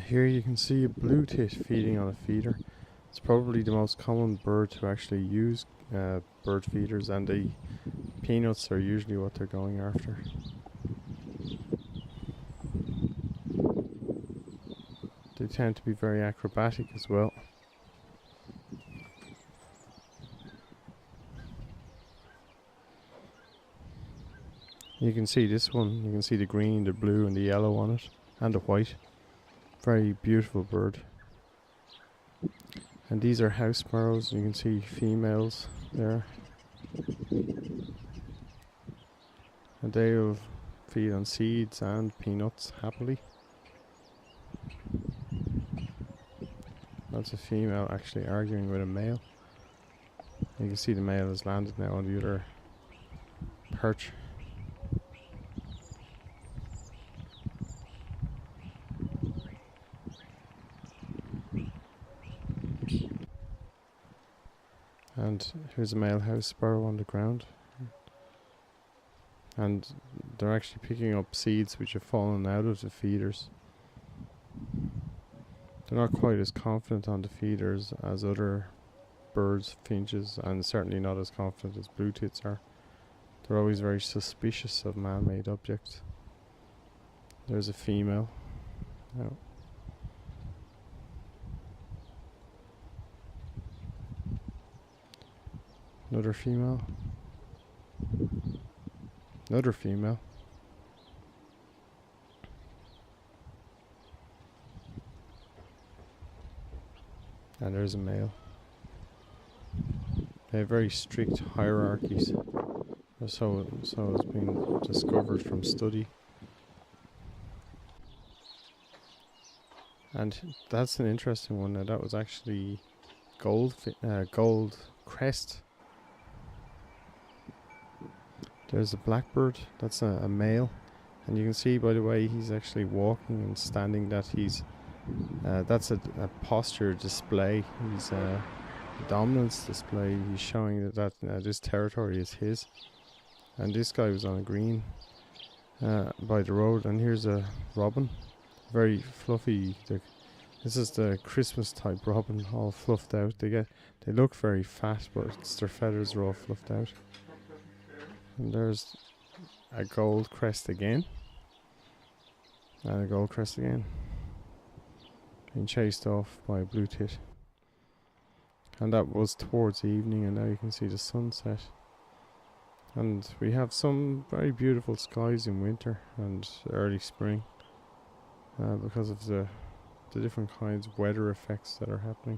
Here you can see a blue tit feeding on a feeder. It's probably the most common bird to actually use bird feeders, and the peanuts are usually what they're going after. They tend to be very acrobatic as well. You can see this one, you can see the green, the blue and the yellow on it, and the white. Very beautiful bird. And these are house sparrows, you can see females there. And they'll feed on seeds and peanuts happily. That's a female actually arguing with a male. You can see the male has landed now on the other perch. And here's a male house sparrow on the ground. And they're actually picking up seeds which have fallen out of the feeders. They're not quite as confident on the feeders as other birds, finches, and certainly not as confident as blue tits are. They're always very suspicious of man-made objects. There's a female. Now, another female. Another female. And there's a male. They have very strict hierarchies. So it's been discovered from study. And that's an interesting one. Now that was actually Goldcrest. There's a blackbird. That's a male, and you can see by the way he's actually walking and standing that he's that's a posture display. He's a dominance display. He's showing that this territory is his. And this guy was on a green by the road. And here's a robin, very fluffy. This is the Christmas type robin, all fluffed out. They look very fat, but their feathers are all fluffed out. And there's a Goldcrest again, and a Goldcrest again, being chased off by a blue tit. And that was towards evening, and now you can see the sunset. And we have some very beautiful skies in winter and early spring because of the different kinds of weather effects that are happening.